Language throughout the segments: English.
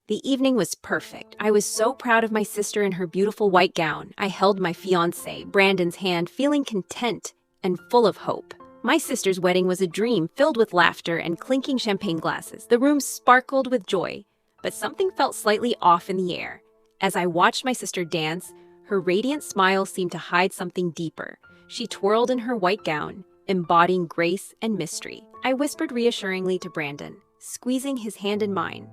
The evening was perfect. I was so proud of my sister in her beautiful white gown. I held my fiancé, Brandon's hand, feeling content and full of hope. My sister's wedding was a dream, filled with laughter and clinking champagne glasses. The room sparkled with joy, but something felt slightly off in the air. As I watched my sister dance, her radiant smile seemed to hide something deeper. She twirled in her white gown, embodying grace and mystery. I whispered reassuringly to Brandon, squeezing his hand in mine.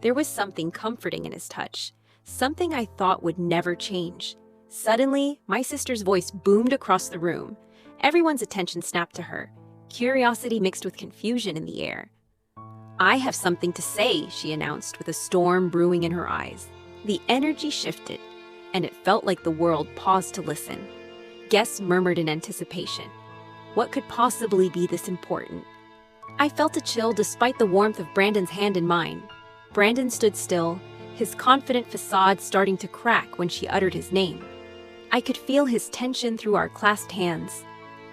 There was something comforting in his touch, something I thought would never change. Suddenly, my sister's voice boomed across the room. Everyone's attention snapped to her, curiosity mixed with confusion in the air. "I have something to say," she announced with a storm brewing in her eyes. The energy shifted, and it felt like the world paused to listen. Guests murmured in anticipation. What could possibly be this important? I felt a chill despite the warmth of Brandon's hand in mine. Brandon stood still, his confident facade starting to crack when she uttered his name. I could feel his tension through our clasped hands.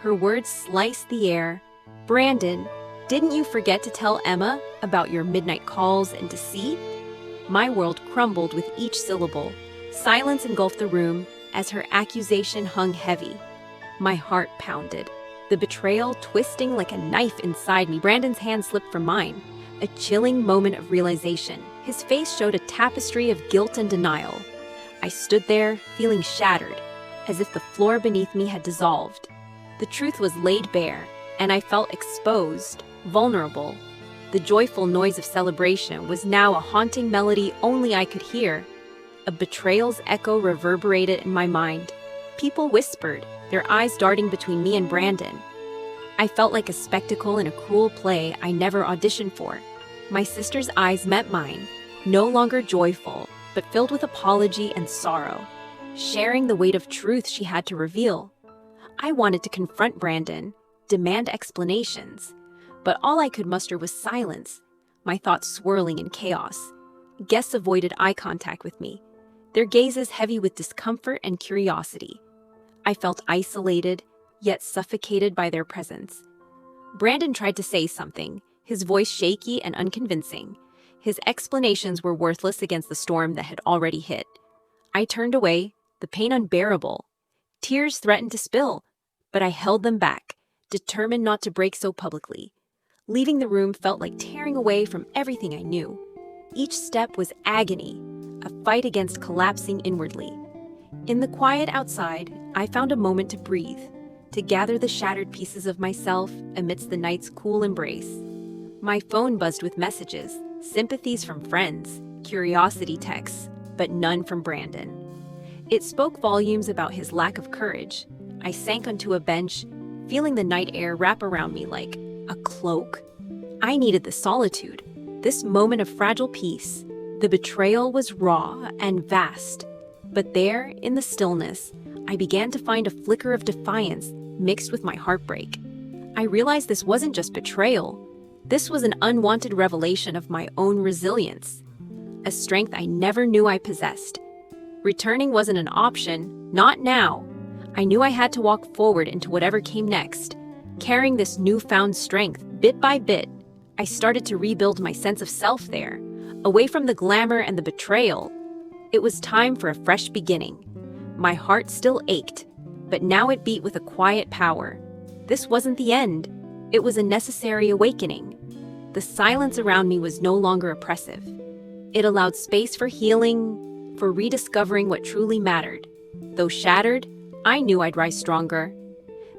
Her words sliced the air. "Brandon, didn't you forget to tell Emma about your midnight calls and deceit?" My world crumbled with each syllable. Silence engulfed the room as her accusation hung heavy. My heart pounded, the betrayal twisting like a knife inside me. Brandon's hand slipped from mine, a chilling moment of realization. His face showed a tapestry of guilt and denial. I stood there, feeling shattered, as if the floor beneath me had dissolved. The truth was laid bare, and I felt exposed, vulnerable. The joyful noise of celebration was now a haunting melody only I could hear. A betrayal's echo reverberated in my mind. People whispered, their eyes darting between me and Brandon. I felt like a spectacle in a cruel play I never auditioned for. My sister's eyes met mine, no longer joyful, but filled with apology and sorrow, sharing the weight of truth she had to reveal. I wanted to confront Brandon, demand explanations, but all I could muster was silence, my thoughts swirling in chaos. Guests avoided eye contact with me, their gazes heavy with discomfort and curiosity. I felt isolated, yet suffocated by their presence. Brandon tried to say something, his voice shaky and unconvincing. His explanations were worthless against the storm that had already hit. I turned away, the pain unbearable. Tears threatened to spill, but I held them back, determined not to break so publicly. Leaving the room felt like tearing away from everything I knew. Each step was agony, a fight against collapsing inwardly. In the quiet outside, I found a moment to breathe, to gather the shattered pieces of myself amidst the night's cool embrace. My phone buzzed with messages, sympathies from friends, curiosity texts, but none from Brandon. It spoke volumes about his lack of courage. I sank onto a bench, feeling the night air wrap around me like a cloak. I needed the solitude, this moment of fragile peace. The betrayal was raw and vast, but there, in the stillness, I began to find a flicker of defiance mixed with my heartbreak. I realized this wasn't just betrayal. This was an unwanted revelation of my own resilience, a strength I never knew I possessed. Returning wasn't an option, not now. I knew I had to walk forward into whatever came next. Carrying this newfound strength, bit by bit, I started to rebuild my sense of self there, away from the glamour and the betrayal. It was time for a fresh beginning. My heart still ached, but now it beat with a quiet power. This wasn't the end. It was a necessary awakening. The silence around me was no longer oppressive. It allowed space for healing, for rediscovering what truly mattered. Though shattered, I knew I'd rise stronger.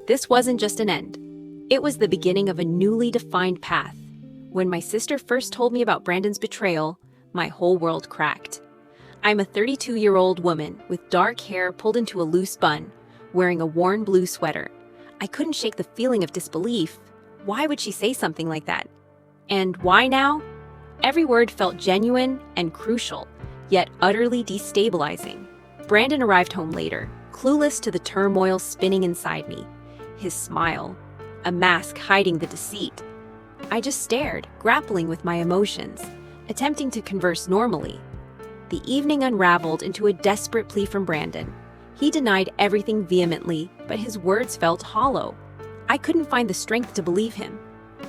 This wasn't just an end. It was the beginning of a newly defined path. When my sister first told me about Brandon's betrayal, my whole world cracked. I'm a 32-year-old woman with dark hair pulled into a loose bun, wearing a worn blue sweater. I couldn't shake the feeling of disbelief. Why would she say something like that? And why now? Every word felt genuine and crucial, yet utterly destabilizing. Brandon arrived home later, clueless to the turmoil spinning inside me. His smile, a mask hiding the deceit. I just stared, grappling with my emotions, attempting to converse normally. The evening unraveled into a desperate plea from Brandon. He denied everything vehemently, but his words felt hollow. I couldn't find the strength to believe him.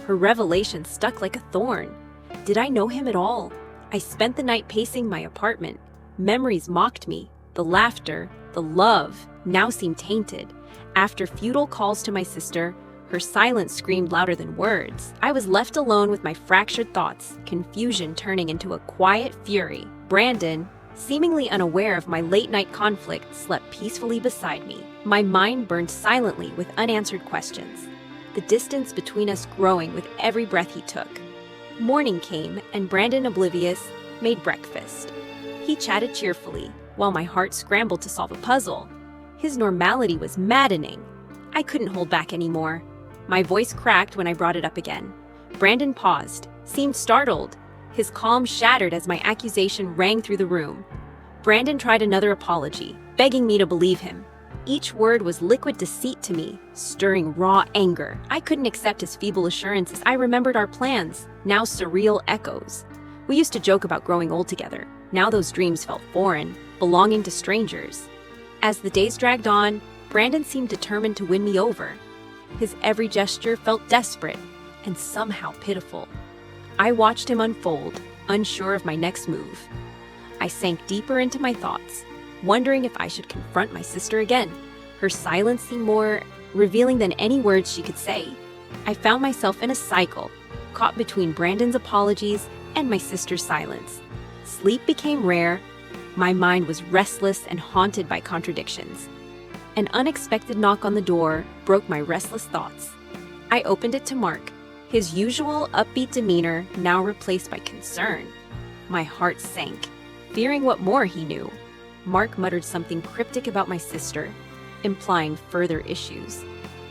Her revelation stuck like a thorn. Did I know him at all? I spent the night pacing my apartment. Memories mocked me. The laughter, the love, now seemed tainted. After futile calls to my sister, her silence screamed louder than words. I was left alone with my fractured thoughts, confusion turning into a quiet fury. Brandon, seemingly unaware of my late-night conflict, slept peacefully beside me. My mind burned silently with unanswered questions, the distance between us growing with every breath he took. Morning came, and Brandon, oblivious, made breakfast. He chatted cheerfully, while my heart scrambled to solve a puzzle. His normality was maddening. I couldn't hold back anymore. My voice cracked when I brought it up again. Brandon paused, seemed startled. His calm shattered as my accusation rang through the room. Brandon tried another apology, begging me to believe him. Each word was liquid deceit to me, stirring raw anger. I couldn't accept his feeble assurances. I remembered our plans, now surreal echoes. We used to joke about growing old together. Now those dreams felt foreign, belonging to strangers. As the days dragged on, Brandon seemed determined to win me over. His every gesture felt desperate and somehow pitiful. I watched him unfold, unsure of my next move. I sank deeper into my thoughts, wondering if I should confront my sister again. Her silence seemed more revealing than any words she could say. I found myself in a cycle, caught between Brandon's apologies and my sister's silence. Sleep became rare. My mind was restless and haunted by contradictions. An unexpected knock on the door broke my restless thoughts. I opened it to Mark, his usual upbeat demeanor now replaced by concern. My heart sank, fearing what more he knew. Mark muttered something cryptic about my sister, implying further issues.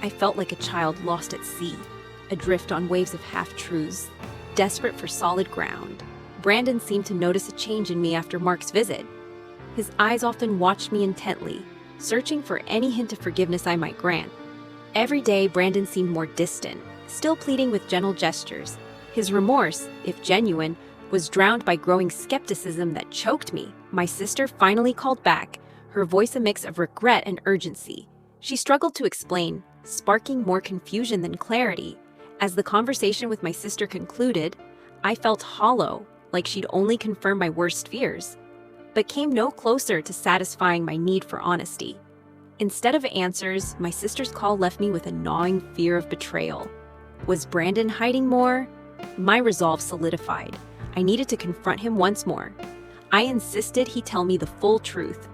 I felt like a child lost at sea, adrift on waves of half-truths, desperate for solid ground. Brandon seemed to notice a change in me after Mark's visit. His eyes often watched me intently, searching for any hint of forgiveness I might grant. Every day, Brandon seemed more distant, still pleading with gentle gestures. His remorse, if genuine, was drowned by growing skepticism that choked me. My sister finally called back, her voice a mix of regret and urgency. She struggled to explain, sparking more confusion than clarity. As the conversation with my sister concluded, I felt hollow, like she'd only confirmed my worst fears, but came no closer to satisfying my need for honesty. Instead of answers, my sister's call left me with a gnawing fear of betrayal. Was Brandon hiding more? My resolve solidified. I needed to confront him once more. I insisted he tell me the full truth.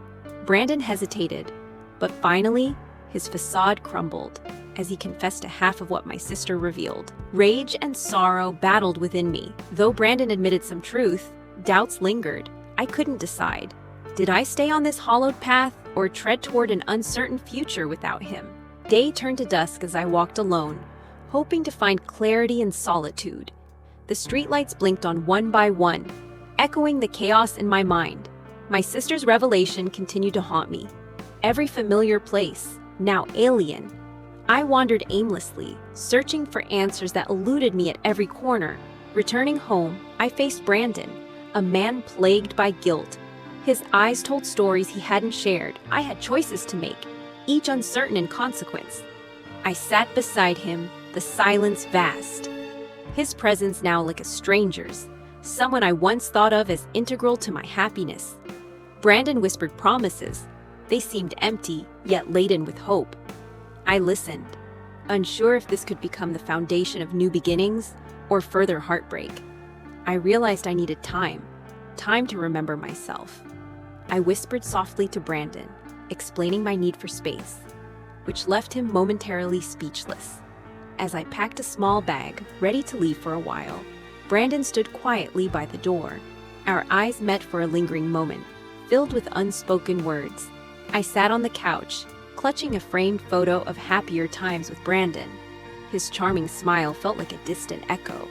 Brandon hesitated, but finally, his facade crumbled as he confessed to half of what my sister revealed. Rage and sorrow battled within me. Though Brandon admitted some truth, doubts lingered. I couldn't decide. Did I stay on this hollowed path or tread toward an uncertain future without him? Day turned to dusk as I walked alone, hoping to find clarity in solitude. The streetlights blinked on one by one, echoing the chaos in my mind. My sister's revelation continued to haunt me. Every familiar place, now alien. I wandered aimlessly, searching for answers that eluded me at every corner. Returning home, I faced Brandon, a man plagued by guilt. His eyes told stories he hadn't shared. I had choices to make, each uncertain in consequence. I sat beside him, the silence vast. His presence now like a stranger's, someone I once thought of as integral to my happiness. Brandon whispered promises. They seemed empty, yet laden with hope. I listened, unsure if this could become the foundation of new beginnings or further heartbreak. I realized I needed time to remember myself. I whispered softly to Brandon, explaining my need for space, which left him momentarily speechless. As I packed a small bag, ready to leave for a while, Brandon stood quietly by the door. Our eyes met for a lingering moment, filled with unspoken words. I sat on the couch, clutching a framed photo of happier times with Brandon. His charming smile felt like a distant echo,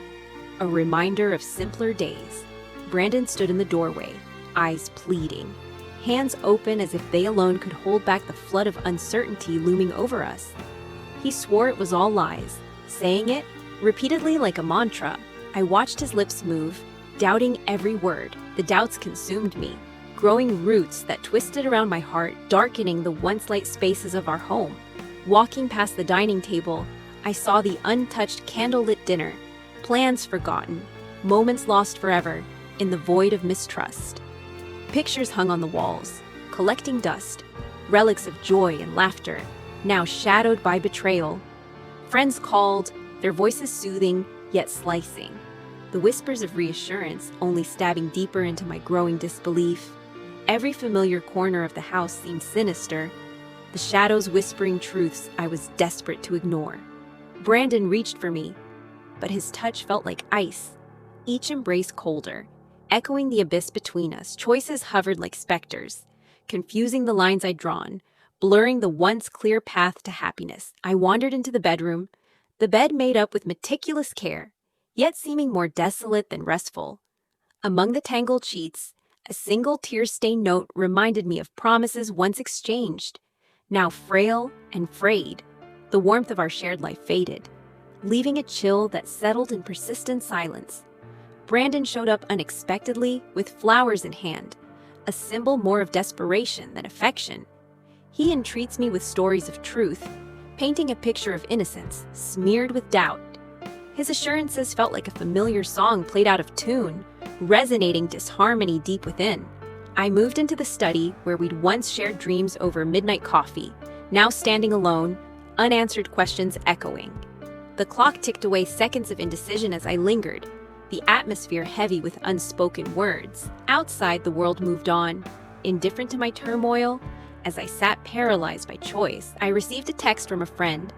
a reminder of simpler days. Brandon stood in the doorway, eyes pleading, hands open as if they alone could hold back the flood of uncertainty looming over us. He swore it was all lies, saying it repeatedly like a mantra. I watched his lips move, doubting every word. The doubts consumed me, growing roots that twisted around my heart, darkening the once light spaces of our home. Walking past the dining table, I saw the untouched candlelit dinner, plans forgotten, moments lost forever. in the void of mistrust. Pictures hung on the walls, collecting dust, relics of joy and laughter, now shadowed by betrayal. Friends called, their voices soothing, yet slicing. The whispers of reassurance only stabbing deeper into my growing disbelief. Every familiar corner of the house seemed sinister, the shadows whispering truths I was desperate to ignore. Brandon reached for me, but his touch felt like ice, each embrace colder, echoing the abyss between us. Choices hovered like specters, confusing the lines I'd drawn, blurring the once clear path to happiness. I wandered into the bedroom, the bed made up with meticulous care, yet seeming more desolate than restful. Among the tangled sheets, a single tear-stained note reminded me of promises once exchanged. Now frail and frayed, the warmth of our shared life faded, leaving a chill that settled in persistent silence. Brandon showed up unexpectedly with flowers in hand, a symbol more of desperation than affection. He entreats me with stories of truth, painting a picture of innocence smeared with doubt. His assurances felt like a familiar song played out of tune, resonating disharmony deep within. I moved into the study where we'd once shared dreams over midnight coffee, now standing alone, unanswered questions echoing. The clock ticked away seconds of indecision as I lingered, the atmosphere heavy with unspoken words. Outside, the world moved on, indifferent to my turmoil. As I sat paralyzed by choice, I received a text from a friend,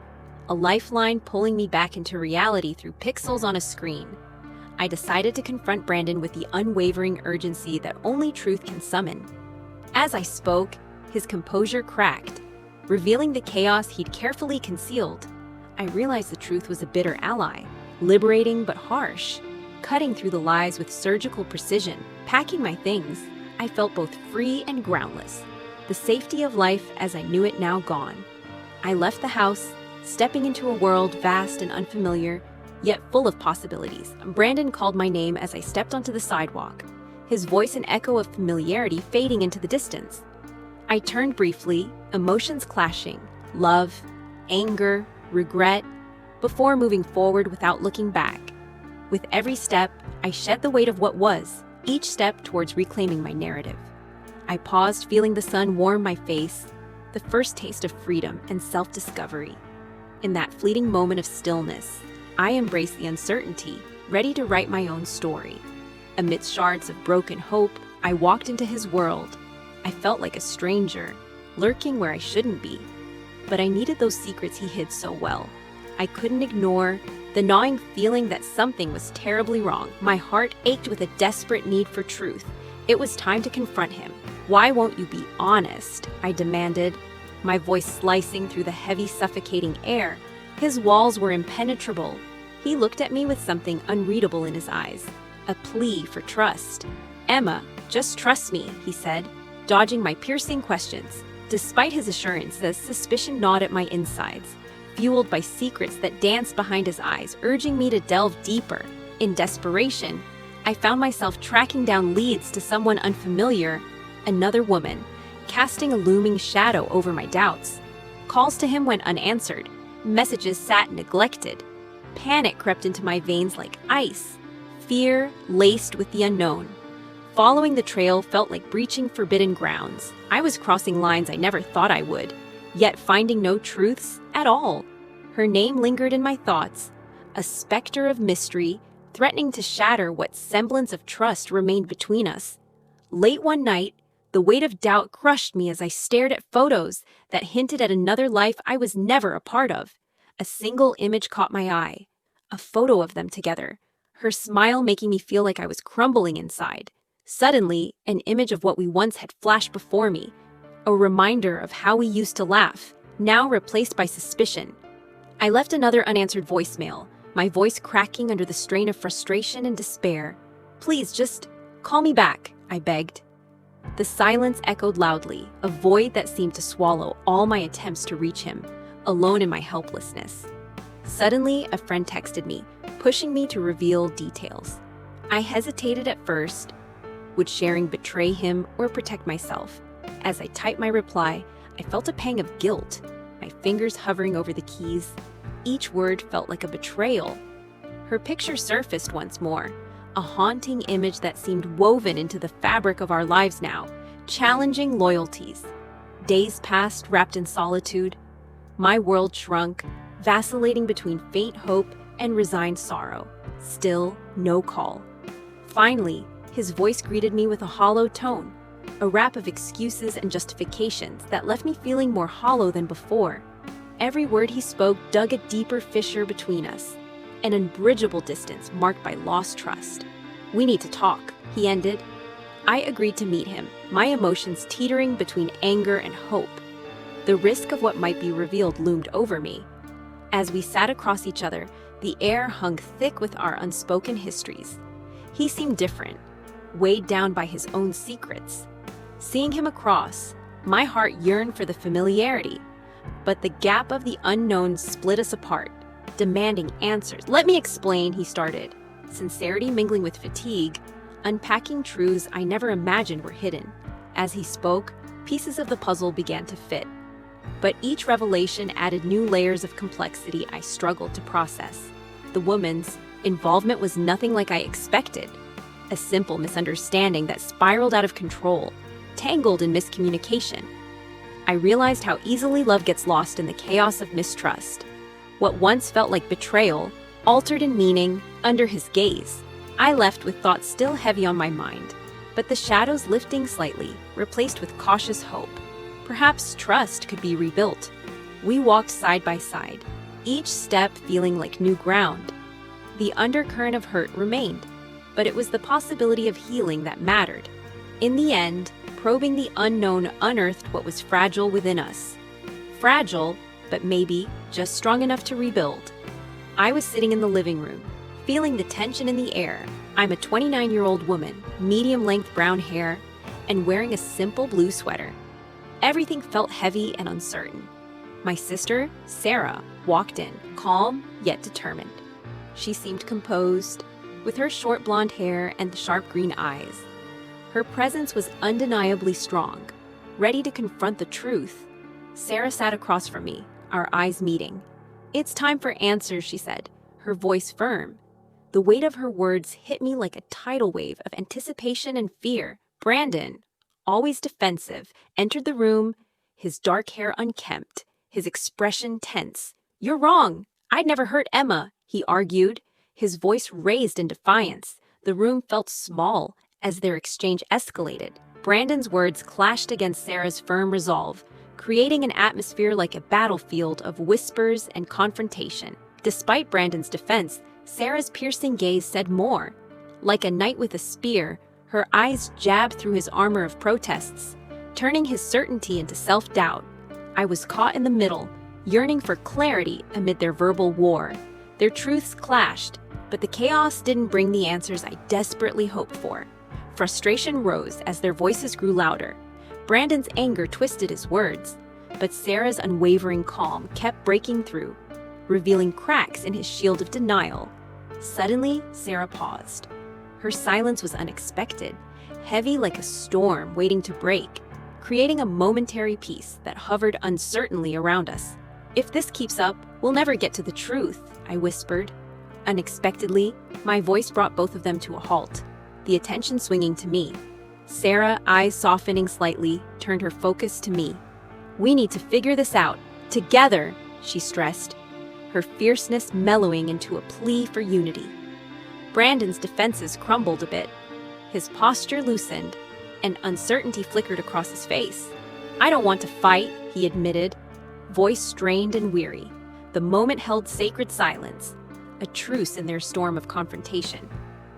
a lifeline pulling me back into reality through pixels on a screen. I decided to confront Brandon with the unwavering urgency that only truth can summon. As I spoke, his composure cracked, revealing the chaos he'd carefully concealed. I realized the truth was a bitter ally, liberating but harsh, cutting through the lies with surgical precision. Packing my things, I felt both free and groundless, the safety of life as I knew it now gone. I left the house, stepping into a world vast and unfamiliar, yet full of possibilities. Brandon called my name as I stepped onto the sidewalk, his voice an echo of familiarity fading into the distance. I turned briefly, emotions clashing, love, anger, regret, before moving forward without looking back. With every step, I shed the weight of what was, each step towards reclaiming my narrative. I paused, feeling the sun warm my face, the first taste of freedom and self-discovery. In that fleeting moment of stillness, I embraced the uncertainty, ready to write my own story. Amidst shards of broken hope, I walked into his world. I felt like a stranger, lurking where I shouldn't be. But I needed those secrets he hid so well. I couldn't ignore the gnawing feeling that something was terribly wrong. My heart ached with a desperate need for truth. It was time to confront him. "Why won't you be honest?" I demanded, my voice slicing through the heavy, suffocating air. His walls were impenetrable. He looked at me with something unreadable in his eyes, a plea for trust. "Emma, just trust me," he said, dodging my piercing questions. Despite his assurances, suspicion gnawed at my insides, fueled by secrets that danced behind his eyes, urging me to delve deeper. In desperation, I found myself tracking down leads to someone unfamiliar, another woman, casting a looming shadow over my doubts. Calls to him went unanswered. Messages sat neglected. Panic crept into my veins like ice, fear laced with the unknown. Following the trail felt like breaching forbidden grounds. I was crossing lines I never thought I would, yet finding no truths at all. Her name lingered in my thoughts, a specter of mystery, threatening to shatter what semblance of trust remained between us. Late one night, the weight of doubt crushed me as I stared at photos that hinted at another life I was never a part of. A single image caught my eye, a photo of them together, her smile making me feel like I was crumbling inside. Suddenly, an image of what we once had flashed before me, a reminder of how we used to laugh, now replaced by suspicion. I left another unanswered voicemail, my voice cracking under the strain of frustration and despair. "Please, just call me back," I begged. The silence echoed loudly, a void that seemed to swallow all my attempts to reach him, alone in my helplessness. Suddenly, a friend texted me, pushing me to reveal details. I hesitated at first. Would sharing betray him or protect myself? As I typed my reply, I felt a pang of guilt, my fingers hovering over the keys. Each word felt like a betrayal. Her picture surfaced once more, a haunting image that seemed woven into the fabric of our lives now, challenging loyalties. Days passed wrapped in solitude. My world shrunk, vacillating between faint hope and resigned sorrow. Still, no call. Finally, his voice greeted me with a hollow tone, a rap of excuses and justifications that left me feeling more hollow than before. Every word he spoke dug a deeper fissure between us, an unbridgeable distance marked by lost trust. "We need to talk," he ended. I agreed to meet him, my emotions teetering between anger and hope. The risk of what might be revealed loomed over me. As we sat across each other, the air hung thick with our unspoken histories. He seemed different, weighed down by his own secrets. Seeing him across, my heart yearned for the familiarity, but the gap of the unknown split us apart, demanding answers. "Let me explain," he started, sincerity mingling with fatigue, unpacking truths I never imagined were hidden. As he spoke, pieces of the puzzle began to fit, but each revelation added new layers of complexity I struggled to process. The woman's involvement was nothing like I expected, a simple misunderstanding that spiraled out of control, tangled in miscommunication. I realized how easily love gets lost in the chaos of mistrust. What once felt like betrayal altered in meaning under his gaze. I left with thoughts still heavy on my mind, but the shadows lifting slightly, replaced with cautious hope. Perhaps trust could be rebuilt. We walked side by side, each step feeling like new ground. The undercurrent of hurt remained, but it was the possibility of healing that mattered. In the end, probing the unknown unearthed what was fragile within us. Fragile, but maybe just strong enough to rebuild. I was sitting in the living room, feeling the tension in the air. I'm a 29-year-old woman, medium-length brown hair, and wearing a simple blue sweater. Everything felt heavy and uncertain. My sister, Sarah, walked in, calm yet determined. She seemed composed, with her short blonde hair and the sharp green eyes. Her presence was undeniably strong, ready to confront the truth. Sarah sat across from me, our eyes meeting. "It's time for answers," she said, her voice firm. The weight of her words hit me like a tidal wave of anticipation and fear. Brandon, always defensive, entered the room, his dark hair unkempt, his expression tense. "You're wrong. I'd never hurt Emma," he argued, his voice raised in defiance. The room felt small as their exchange escalated. Brandon's words clashed against Sarah's firm resolve, creating an atmosphere like a battlefield of whispers and confrontation. Despite Brandon's defense, Sarah's piercing gaze said more. Like a knight with a spear, her eyes jabbed through his armor of protests, turning his certainty into self-doubt. I was caught in the middle, yearning for clarity amid their verbal war. Their truths clashed, but the chaos didn't bring the answers I desperately hoped for. Frustration rose as their voices grew louder. Brandon's anger twisted his words, but Sarah's unwavering calm kept breaking through, revealing cracks in his shield of denial. Suddenly, Sarah paused. Her silence was unexpected, heavy like a storm waiting to break, creating a momentary peace that hovered uncertainly around us. "If this keeps up, we'll never get to the truth," I whispered. Unexpectedly, my voice brought both of them to a halt, the attention swinging to me. Sarah, eyes softening slightly, turned her focus to me. "We need to figure this out, together," she stressed, her fierceness mellowing into a plea for unity. Brandon's defenses crumbled a bit. His posture loosened, and uncertainty flickered across his face. "I don't want to fight," he admitted, voice strained and weary. The moment held sacred silence, a truce in their storm of confrontation.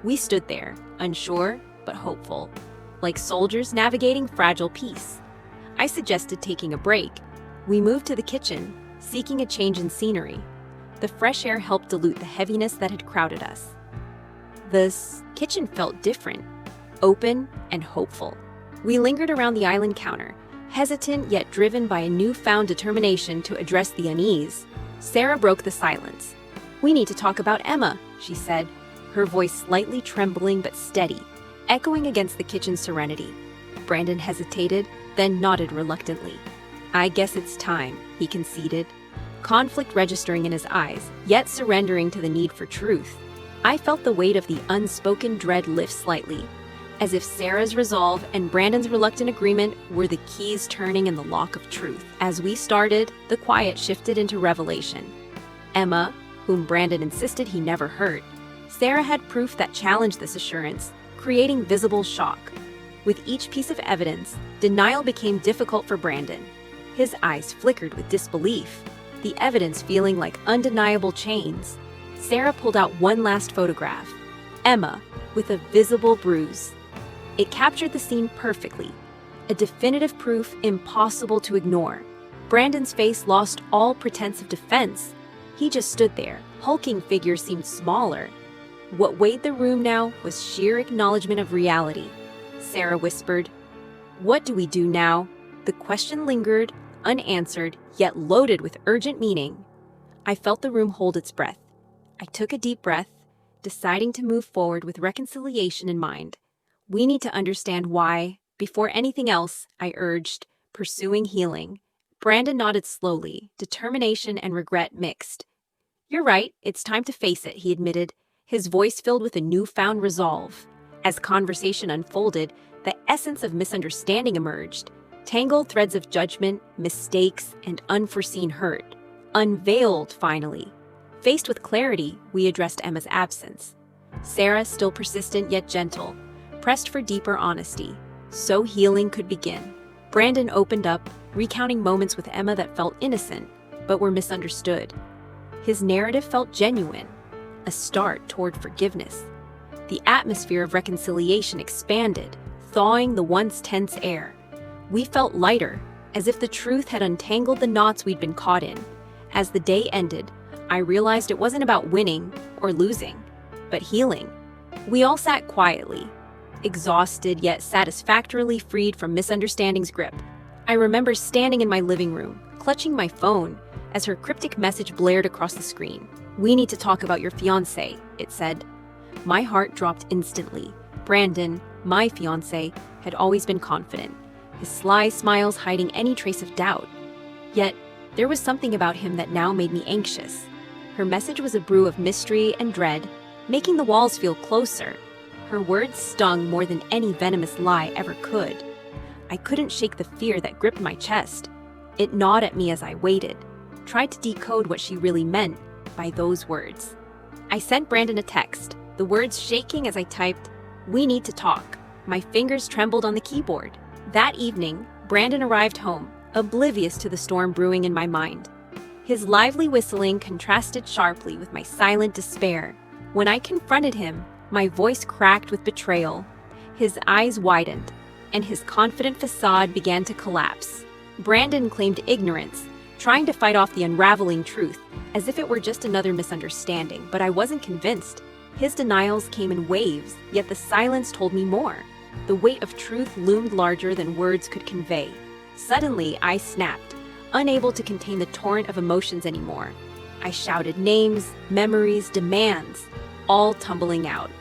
We stood there, unsure but hopeful, like soldiers navigating fragile peace. I suggested taking a break. We moved to the kitchen, seeking a change in scenery. The fresh air helped dilute the heaviness that had crowded us. The kitchen felt different, open and hopeful. We lingered around the island counter, hesitant yet driven by a newfound determination to address the unease. Sarah broke the silence. "We need to talk about Emma," she said, her voice slightly trembling but steady, echoing against the kitchen's serenity. Brandon hesitated, then nodded reluctantly. "I guess it's time," he conceded, conflict registering in his eyes, yet surrendering to the need for truth. I felt the weight of the unspoken dread lift slightly, as if Sarah's resolve and Brandon's reluctant agreement were the keys turning in the lock of truth. As we started, the quiet shifted into revelation. Emma, whom Brandon insisted he never hurt, Sarah had proof that challenged this assurance, creating visible shock. With each piece of evidence, denial became difficult for Brandon. His eyes flickered with disbelief, the evidence feeling like undeniable chains. Sarah pulled out one last photograph, Emma, with a visible bruise. It captured the scene perfectly, a definitive proof impossible to ignore. Brandon's face lost all pretense of defense. He just stood there, hulking figure seemed smaller. What weighed the room now was sheer acknowledgement of reality. Sarah whispered, "What do we do now?" The question lingered, unanswered, yet loaded with urgent meaning. I felt the room hold its breath. I took a deep breath, deciding to move forward with reconciliation in mind. We need to understand why. Before anything else, I urged, pursuing healing. Brandon nodded slowly, determination and regret mixed. "You're right, it's time to face it," he admitted, his voice filled with a newfound resolve. As conversation unfolded, the essence of misunderstanding emerged. Tangled threads of judgment, mistakes, and unforeseen hurt. Unveiled, finally. Faced with clarity, we addressed Emma's absence. Sarah, still persistent yet gentle, pressed for deeper honesty, so healing could begin. Brandon opened up, recounting moments with Emma that felt innocent, but were misunderstood. His narrative felt genuine, a start toward forgiveness. The atmosphere of reconciliation expanded, thawing the once tense air. We felt lighter, as if the truth had untangled the knots we'd been caught in. As the day ended, I realized it wasn't about winning or losing, but healing. We all sat quietly, exhausted yet satisfactorily freed from misunderstanding's grip. I remember standing in my living room, clutching my phone, as her cryptic message blared across the screen. "We need to talk about your fiancé," it said. My heart dropped instantly. Brandon, my fiancé, had always been confident, his sly smiles hiding any trace of doubt. Yet, there was something about him that now made me anxious. Her message was a brew of mystery and dread, making the walls feel closer. Her words stung more than any venomous lie ever could. I couldn't shake the fear that gripped my chest. It gnawed at me as I waited, tried to decode what she really meant by those words. I sent Brandon a text, the words shaking as I typed, "We need to talk." My fingers trembled on the keyboard. That evening, Brandon arrived home, oblivious to the storm brewing in my mind. His lively whistling contrasted sharply with my silent despair. When I confronted him, my voice cracked with betrayal. His eyes widened, and his confident facade began to collapse. Brandon claimed ignorance, trying to fight off the unraveling truth, as if it were just another misunderstanding, but I wasn't convinced. His denials came in waves, yet the silence told me more. The weight of truth loomed larger than words could convey. Suddenly, I snapped, unable to contain the torrent of emotions anymore. I shouted names, memories, demands, all tumbling out.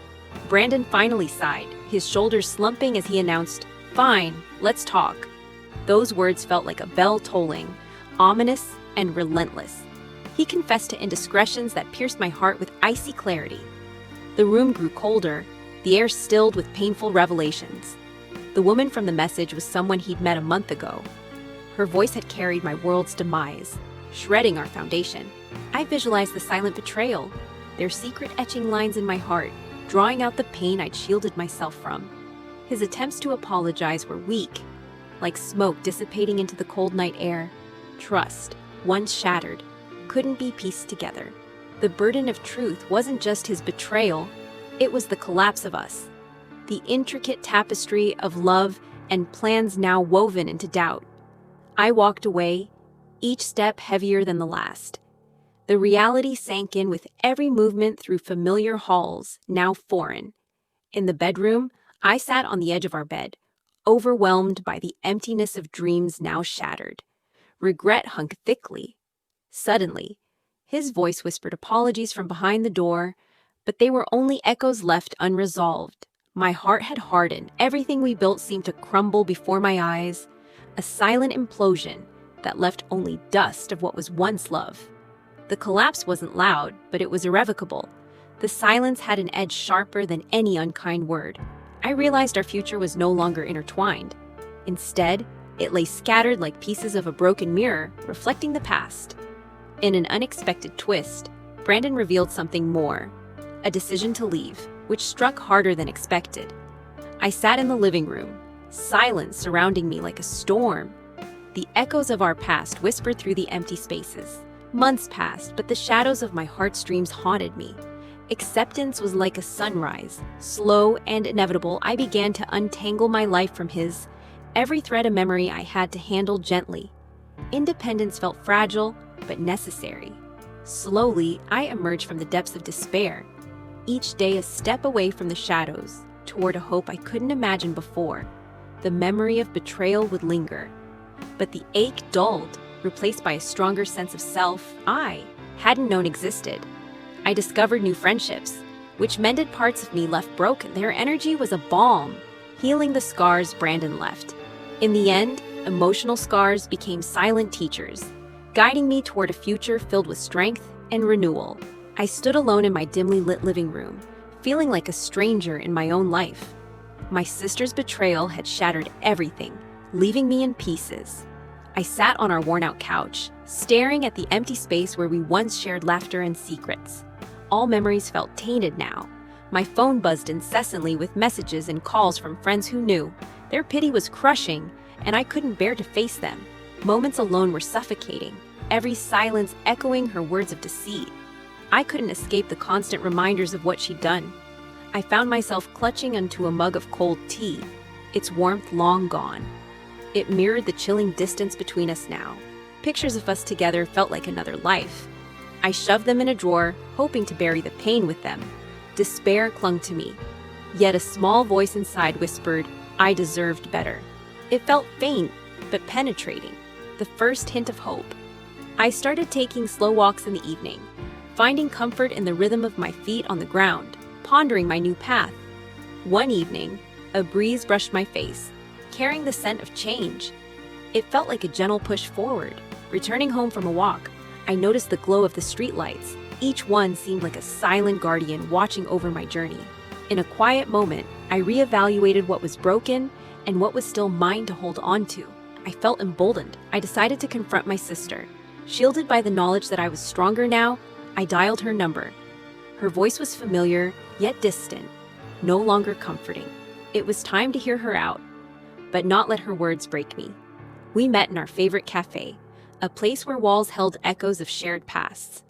Brandon finally sighed, his shoulders slumping as he announced, "Fine, let's talk." Those words felt like a bell tolling, ominous and relentless. He confessed to indiscretions that pierced my heart with icy clarity. The room grew colder, the air stilled with painful revelations. The woman from the message was someone he'd met a month ago. Her voice had carried my world's demise, shredding our foundation. I visualized the silent betrayal, their secret etching lines in my heart, drawing out the pain I'd shielded myself from. His attempts to apologize were weak, like smoke dissipating into the cold night air. Trust, once shattered, couldn't be pieced together. The burden of truth wasn't just his betrayal, it was the collapse of us. The intricate tapestry of love and plans now woven into doubt. I walked away, each step heavier than the last. The reality sank in with every movement through familiar halls, now foreign. In the bedroom, I sat on the edge of our bed, overwhelmed by the emptiness of dreams now shattered. Regret hung thickly. Suddenly, his voice whispered apologies from behind the door, but they were only echoes left unresolved. My heart had hardened. Everything we built seemed to crumble before my eyes, a silent implosion that left only dust of what was once love. The collapse wasn't loud, but it was irrevocable. The silence had an edge sharper than any unkind word. I realized our future was no longer intertwined. Instead, it lay scattered like pieces of a broken mirror, reflecting the past. In an unexpected twist, Brandon revealed something more, a decision to leave, which struck harder than expected. I sat in the living room, silence surrounding me like a storm. The echoes of our past whispered through the empty spaces. Months passed, but the shadows of my heartstrings haunted me. Acceptance was like a sunrise. Slow and inevitable, I began to untangle my life from his, every thread a memory I had to handle gently. Independence felt fragile, but necessary. Slowly, I emerged from the depths of despair, each day a step away from the shadows, toward a hope I couldn't imagine before. The memory of betrayal would linger, but the ache dulled, replaced by a stronger sense of self I hadn't known existed. I discovered new friendships, which mended parts of me left broken. Their energy was a balm, healing the scars Brandon left. In the end, emotional scars became silent teachers, guiding me toward a future filled with strength and renewal. I stood alone in my dimly lit living room, feeling like a stranger in my own life. My sister's betrayal had shattered everything, leaving me in pieces. I sat on our worn-out couch, staring at the empty space where we once shared laughter and secrets. All memories felt tainted now. My phone buzzed incessantly with messages and calls from friends who knew. Their pity was crushing, and I couldn't bear to face them. Moments alone were suffocating, every silence echoing her words of deceit. I couldn't escape the constant reminders of what she'd done. I found myself clutching onto a mug of cold tea, its warmth long gone. It mirrored the chilling distance between us now. Pictures of us together felt like another life. I shoved them in a drawer, hoping to bury the pain with them. Despair clung to me. Yet a small voice inside whispered, I deserved better. It felt faint, but penetrating, the first hint of hope. I started taking slow walks in the evening, finding comfort in the rhythm of my feet on the ground, pondering my new path. One evening, a breeze brushed my face, carrying the scent of change. It felt like a gentle push forward. Returning home from a walk, I noticed the glow of the streetlights. Each one seemed like a silent guardian watching over my journey. In a quiet moment, I reevaluated what was broken and what was still mine to hold on to. I felt emboldened. I decided to confront my sister. Shielded by the knowledge that I was stronger now, I dialed her number. Her voice was familiar, yet distant, no longer comforting. It was time to hear her out, but not let her words break me. We met in our favorite cafe, a place where walls held echoes of shared pasts.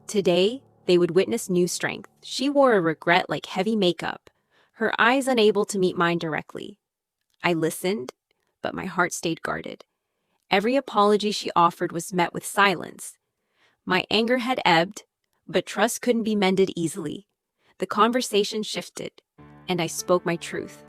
Today, they would witness new strength. She wore a regret like heavy makeup, her eyes unable to meet mine directly. I listened, but my heart stayed guarded. Every apology she offered was met with silence. My anger had ebbed, but trust couldn't be mended easily. The conversation shifted, and I spoke my truth.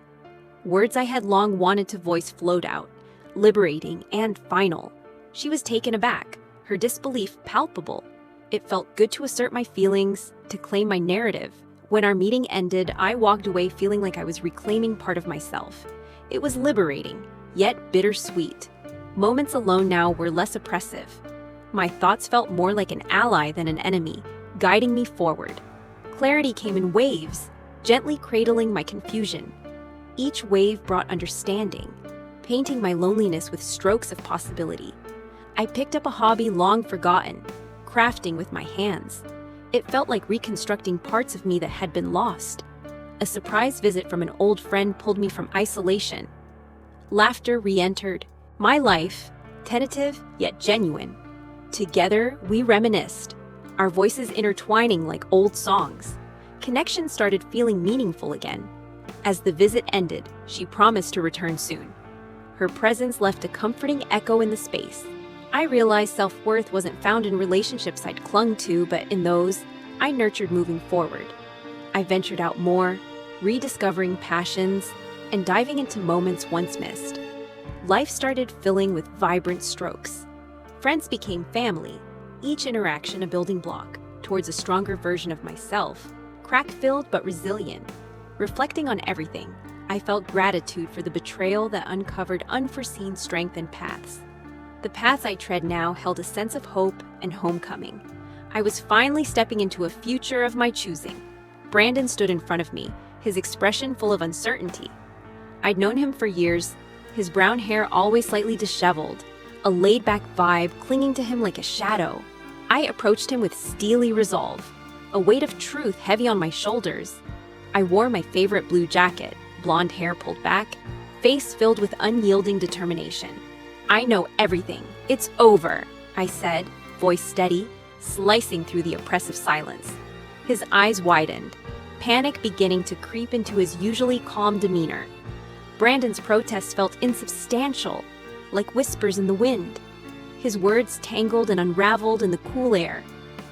Words I had long wanted to voice flowed out, liberating and final. She was taken aback, her disbelief palpable. It felt good to assert my feelings, to claim my narrative. When our meeting ended, I walked away feeling like I was reclaiming part of myself. It was liberating, yet bittersweet. Moments alone now were less oppressive. My thoughts felt more like an ally than an enemy, guiding me forward. Clarity came in waves, gently cradling my confusion. Each wave brought understanding, painting my loneliness with strokes of possibility. I picked up a hobby long forgotten, crafting with my hands. It felt like reconstructing parts of me that had been lost. A surprise visit from an old friend pulled me from isolation. Laughter re-entered my life, tentative yet genuine. Together, we reminisced, our voices intertwining like old songs. Connection started feeling meaningful again. As the visit ended, she promised to return soon. Her presence left a comforting echo in the space. I realized self-worth wasn't found in relationships I'd clung to, but in those I nurtured moving forward. I ventured out more, rediscovering passions and diving into moments once missed. Life started filling with vibrant strokes. Friends became family, each interaction a building block towards a stronger version of myself, crack-filled but resilient. Reflecting on everything, I felt gratitude for the betrayal that uncovered unforeseen strength and paths. The paths I tread now held a sense of hope and homecoming. I was finally stepping into a future of my choosing, Brandon stood in front of me, his expression full of uncertainty. I'd known him for years, his brown hair always slightly disheveled, a laid-back vibe clinging to him like a shadow. I approached him with steely resolve, a weight of truth heavy on my shoulders. I wore my favorite blue jacket, blonde hair pulled back, face filled with unyielding determination. "I know everything. It's over," I said, voice steady, slicing through the oppressive silence. His eyes widened, panic beginning to creep into his usually calm demeanor. Brandon's protest felt insubstantial, like whispers in the wind. His words tangled and unraveled in the cool air,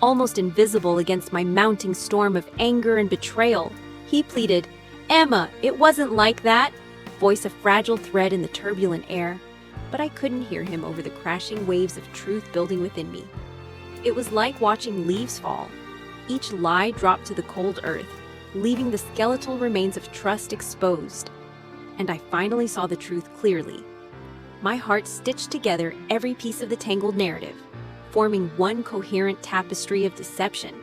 almost invisible against my mounting storm of anger and betrayal. He pleaded, "Emma, it wasn't like that," voice a fragile thread in the turbulent air, but I couldn't hear him over the crashing waves of truth building within me. It was like watching leaves fall. Each lie dropped to the cold earth, leaving the skeletal remains of trust exposed. And I finally saw the truth clearly. My heart stitched together every piece of the tangled narrative, forming one coherent tapestry of deception.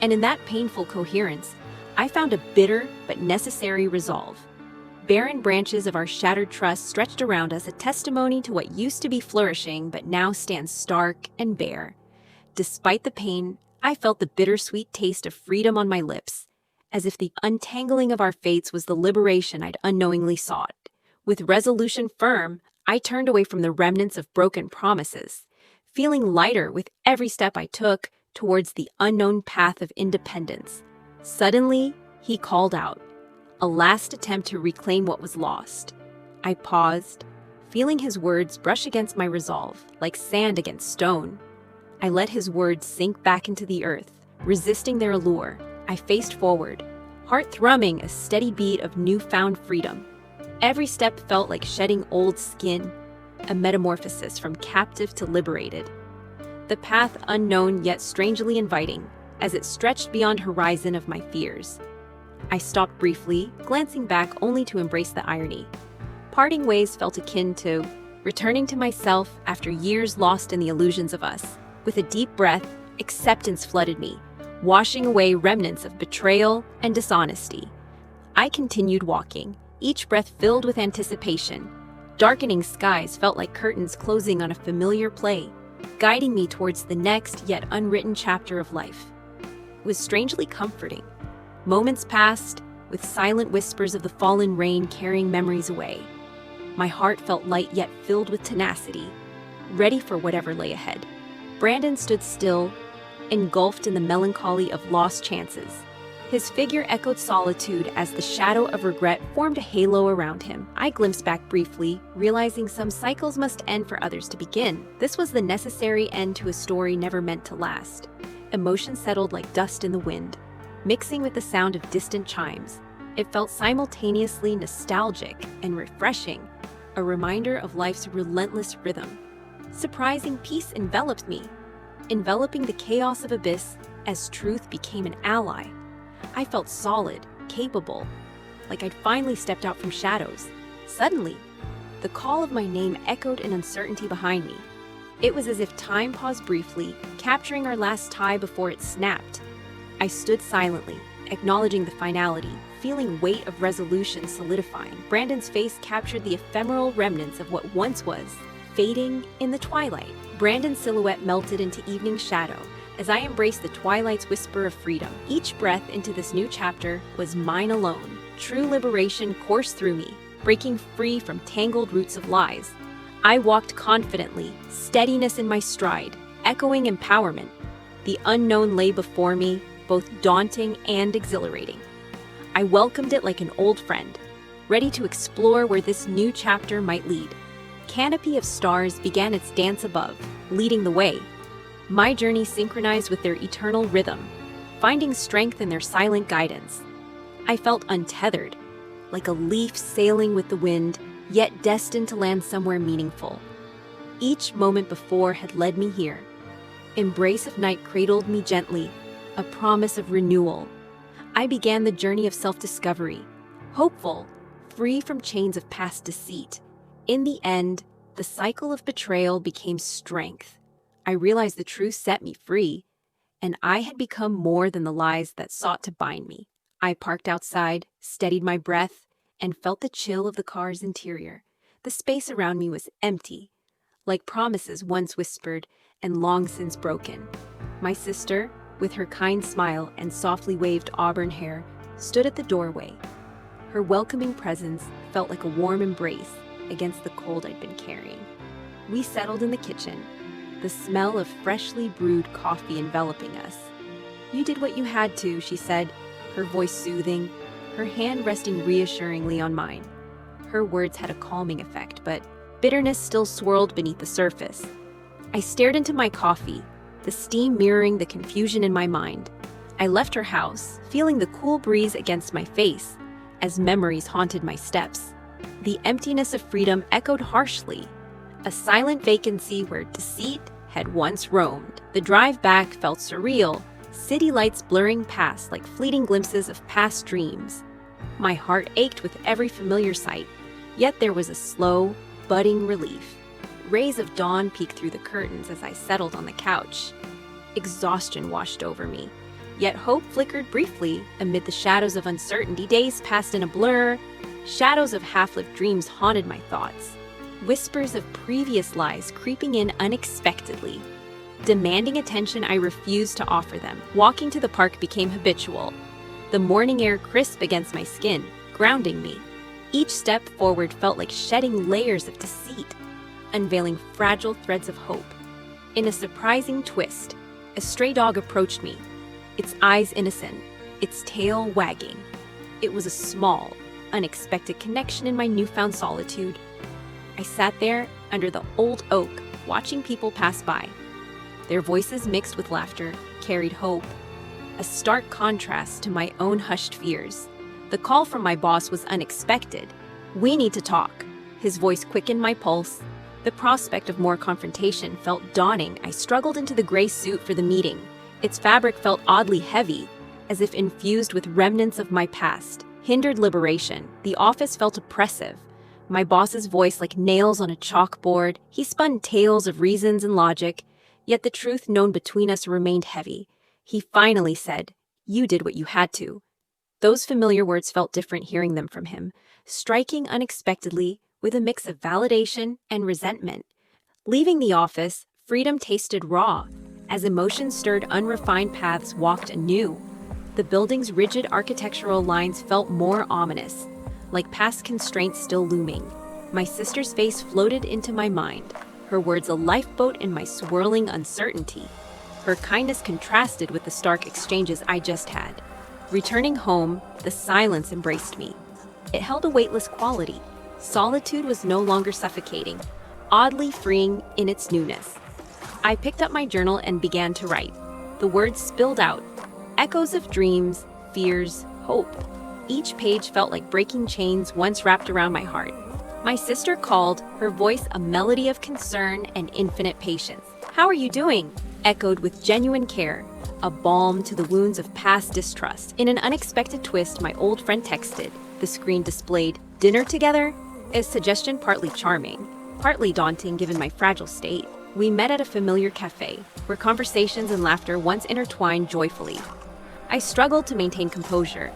And in that painful coherence, I found a bitter but necessary resolve. Barren branches of our shattered trust stretched around us, a testimony to what used to be flourishing but now stands stark and bare. Despite the pain, I felt the bittersweet taste of freedom on my lips, as if the untangling of our fates was the liberation I'd unknowingly sought. With resolution firm, I turned away from the remnants of broken promises, feeling lighter with every step I took towards the unknown path of independence. Suddenly, he called out, a last attempt to reclaim what was lost. I paused, feeling his words brush against my resolve, like sand against stone. I let his words sink back into the earth, resisting their allure. I faced forward, heart thrumming a steady beat of newfound freedom. Every step felt like shedding old skin, a metamorphosis from captive to liberated. The path unknown yet strangely inviting, as it stretched beyond horizon of my fears. I stopped briefly, glancing back only to embrace the irony. Parting ways felt akin to returning to myself after years lost in the illusions of us. With a deep breath, acceptance flooded me, washing away remnants of betrayal and dishonesty. I continued walking, each breath filled with anticipation. Darkening skies felt like curtains closing on a familiar play, guiding me towards the next yet unwritten chapter of life. It was strangely comforting. Moments passed, with silent whispers of the fallen rain carrying memories away. My heart felt light yet filled with tenacity, ready for whatever lay ahead. Brandon stood still, engulfed in the melancholy of lost chances. His figure echoed solitude as the shadow of regret formed a halo around him. I glimpsed back briefly, realizing some cycles must end for others to begin. This was the necessary end to a story never meant to last. Emotion settled like dust in the wind, mixing with the sound of distant chimes. It felt simultaneously nostalgic and refreshing, a reminder of life's relentless rhythm. Surprising peace enveloped me, enveloping the chaos of abyss as truth became an ally. I felt solid, capable, like I'd finally stepped out from shadows. Suddenly, the call of my name echoed in uncertainty behind me. It was as if time paused briefly, capturing our last tie before it snapped. I stood silently, acknowledging the finality, feeling weight of resolution solidifying. Brandon's face captured the ephemeral remnants of what once was, fading in the twilight. Brandon's silhouette melted into evening shadow as I embraced the twilight's whisper of freedom. Each breath into this new chapter was mine alone. True liberation coursed through me, breaking free from tangled roots of lies. I walked confidently, steadiness in my stride, echoing empowerment. The unknown lay before me, both daunting and exhilarating. I welcomed it like an old friend, ready to explore where this new chapter might lead. Canopy of stars began its dance above, leading the way. My journey synchronized with their eternal rhythm, finding strength in their silent guidance. I felt untethered, like a leaf sailing with the wind, yet destined to land somewhere meaningful. Each moment before had led me here. Embrace of night cradled me gently, a promise of renewal. I began the journey of self-discovery, hopeful, free from chains of past deceit. In the end, the cycle of betrayal became strength. I realized the truth set me free, and I had become more than the lies that sought to bind me. I parked outside, steadied my breath, and felt the chill of the car's interior. The space around me was empty, like promises once whispered and long since broken. My sister, with her kind smile and softly waved auburn hair, stood at the doorway. Her welcoming presence felt like a warm embrace against the cold I'd been carrying. We settled in the kitchen, the smell of freshly brewed coffee enveloping us. "You did what you had to," she said, her voice soothing, her hand resting reassuringly on mine. Her words had a calming effect, but bitterness still swirled beneath the surface. I stared into my coffee, the steam mirroring the confusion in my mind. I left her house, feeling the cool breeze against my face, as memories haunted my steps. The emptiness of freedom echoed harshly, a silent vacancy where deceit had once roamed. The drive back felt surreal, city lights blurring past like fleeting glimpses of past dreams. My heart ached with every familiar sight, yet there was a slow, budding relief. Rays of dawn peeked through the curtains as I settled on the couch. Exhaustion washed over me, yet hope flickered briefly amid the shadows of uncertainty. Days passed in a blur. Shadows of half-lived dreams haunted my thoughts. Whispers of previous lies creeping in unexpectedly. Demanding attention, I refused to offer them. Walking to the park became habitual, the morning air crisp against my skin, grounding me. Each step forward felt like shedding layers of deceit, unveiling fragile threads of hope. In a surprising twist, a stray dog approached me, its eyes innocent, its tail wagging. It was a small, unexpected connection in my newfound solitude. I sat there under the old oak, watching people pass by. Their voices mixed with laughter carried hope, a stark contrast to my own hushed fears. The call from my boss was unexpected. "We need to talk." His voice quickened my pulse. The prospect of more confrontation felt daunting. I struggled into the gray suit for the meeting. Its fabric felt oddly heavy, as if infused with remnants of my past. Hindered liberation. The office felt oppressive. My boss's voice like nails on a chalkboard. He spun tales of reasons and logic, yet the truth known between us remained heavy. He finally said, "You did what you had to." Those familiar words felt different hearing them from him, striking unexpectedly with a mix of validation and resentment. Leaving the office, freedom tasted raw. As emotions stirred unrefined paths walked anew. The building's rigid architectural lines felt more ominous, like past constraints still looming. My sister's face floated into my mind, her words a lifeboat in my swirling uncertainty. Her kindness contrasted with the stark exchanges I just had. Returning home, the silence embraced me. It held a weightless quality. Solitude was no longer suffocating, oddly freeing in its newness. I picked up my journal and began to write. The words spilled out, echoes of dreams, fears, hope. Each page felt like breaking chains once wrapped around my heart. My sister called, her voice a melody of concern and infinite patience. "How are you doing?" echoed with genuine care, a balm to the wounds of past distrust. In an unexpected twist, my old friend texted. The screen displayed, "Dinner together?" A suggestion partly charming, partly daunting given my fragile state. We met at a familiar cafe, where conversations and laughter once intertwined joyfully. I struggled to maintain composure,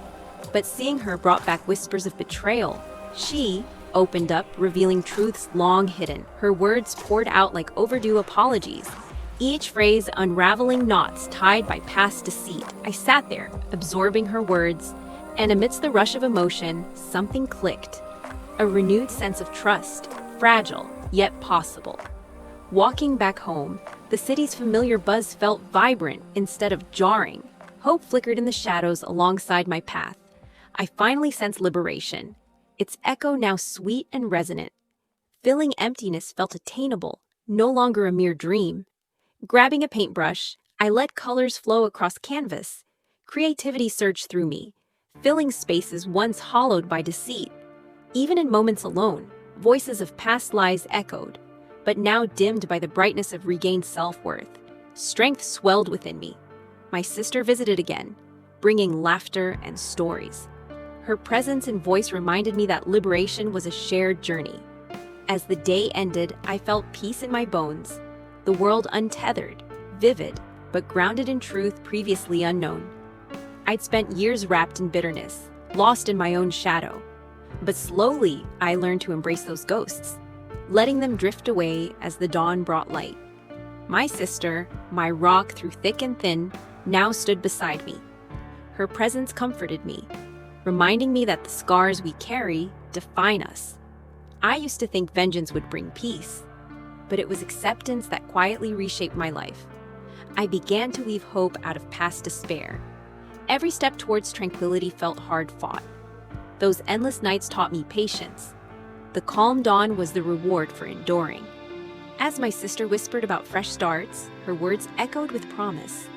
but seeing her brought back whispers of betrayal. She opened up, revealing truths long hidden. Her words poured out like overdue apologies, each phrase unraveling knots tied by past deceit. I sat there, absorbing her words, and amidst the rush of emotion, something clicked. A renewed sense of trust, fragile, yet possible. Walking back home, the city's familiar buzz felt vibrant instead of jarring. Hope flickered in the shadows alongside my path. I finally sensed liberation, its echo now sweet and resonant. Filling emptiness felt attainable, no longer a mere dream. Grabbing a paintbrush, I let colors flow across canvas. Creativity surged through me, filling spaces once hollowed by deceit. Even in moments alone, voices of past lies echoed, but now dimmed by the brightness of regained self-worth. Strength swelled within me. My sister visited again, bringing laughter and stories. Her presence and voice reminded me that liberation was a shared journey. As the day ended, I felt peace in my bones, the world untethered, vivid, but grounded in truth previously unknown. I'd spent years wrapped in bitterness, lost in my own shadow. But slowly, I learned to embrace those ghosts, letting them drift away as the dawn brought light. My sister, my rock through thick and thin, now stood beside me. Her presence comforted me, reminding me that the scars we carry define us. I used to think vengeance would bring peace, but it was acceptance that quietly reshaped my life. I began to weave hope out of past despair. Every step towards tranquility felt hard-fought. Those endless nights taught me patience. The calm dawn was the reward for enduring. As my sister whispered about fresh starts, her words echoed with promise.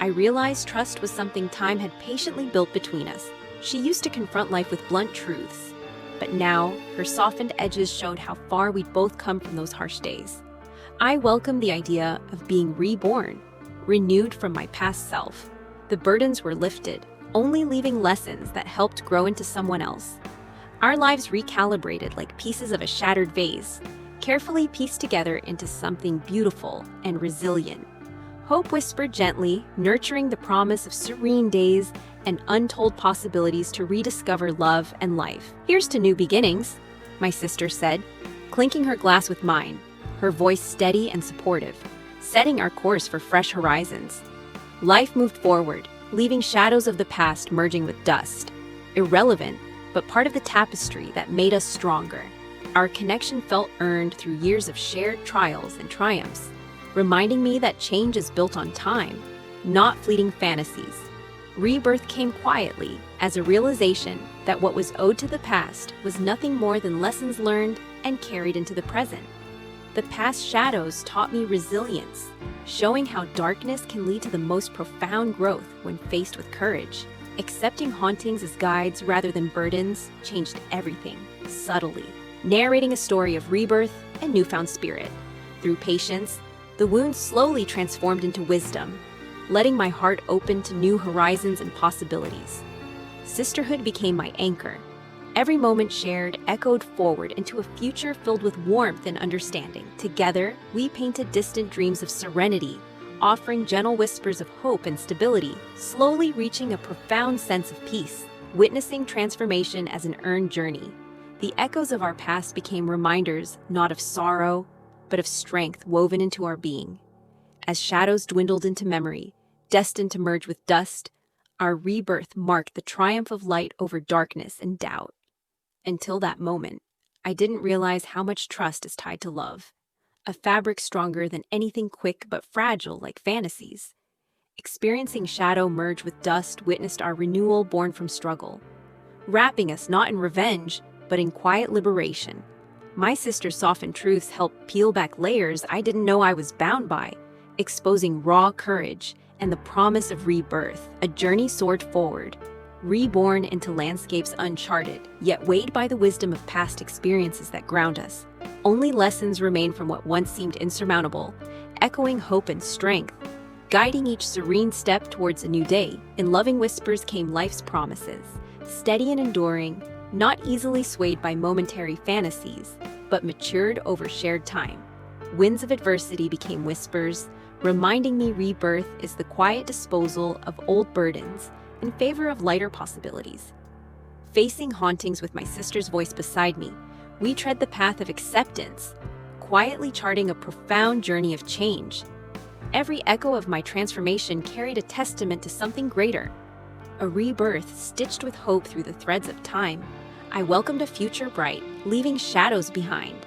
I realized trust was something time had patiently built between us. She used to confront life with blunt truths, but now her softened edges showed how far we'd both come from those harsh days. I welcomed the idea of being reborn, renewed from my past self. The burdens were lifted, only leaving lessons that helped grow into someone else. Our lives recalibrated like pieces of a shattered vase, carefully pieced together into something beautiful and resilient. Hope whispered gently, nurturing the promise of serene days and untold possibilities to rediscover love and life. "Here's to new beginnings," my sister said, clinking her glass with mine, her voice steady and supportive, setting our course for fresh horizons. Life moved forward, leaving shadows of the past merging with dust. Irrelevant, but part of the tapestry that made us stronger. Our connection felt earned through years of shared trials and triumphs, reminding me that change is built on time, not fleeting fantasies. Rebirth came quietly as a realization that what was owed to the past was nothing more than lessons learned and carried into the present. The past shadows taught me resilience, showing how darkness can lead to the most profound growth when faced with courage. Accepting hauntings as guides rather than burdens changed everything, subtly, narrating a story of rebirth and newfound spirit. Through patience, the wounds slowly transformed into wisdom, letting my heart open to new horizons and possibilities. Sisterhood became my anchor. Every moment shared echoed forward into a future filled with warmth and understanding. Together, we painted distant dreams of serenity, offering gentle whispers of hope and stability, slowly reaching a profound sense of peace, witnessing transformation as an earned journey. The echoes of our past became reminders not of sorrow, but of strength woven into our being. As shadows dwindled into memory, destined to merge with dust, our rebirth marked the triumph of light over darkness and doubt. Until that moment, I didn't realize how much trust is tied to love, a fabric stronger than anything quick but fragile like fantasies. Experiencing shadow merge with dust witnessed our renewal born from struggle, wrapping us not in revenge, but in quiet liberation. My sister's softened truths helped peel back layers I didn't know I was bound by, exposing raw courage and the promise of rebirth. A journey soared forward, reborn into landscapes uncharted, yet weighed by the wisdom of past experiences that ground us. Only lessons remain from what once seemed insurmountable, echoing hope and strength, guiding each serene step towards a new day. In loving whispers came life's promises, steady and enduring, not easily swayed by momentary fantasies, but matured over shared time. Winds of adversity became whispers, reminding me rebirth is the quiet disposal of old burdens in favor of lighter possibilities. Facing hauntings with my sister's voice beside me, we tread the path of acceptance, quietly charting a profound journey of change. Every echo of my transformation carried a testament to something greater, a rebirth stitched with hope through the threads of time. I welcomed a future bright, leaving shadows behind,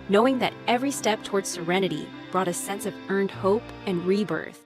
knowing that every step towards serenity brought a sense of earned hope and rebirth.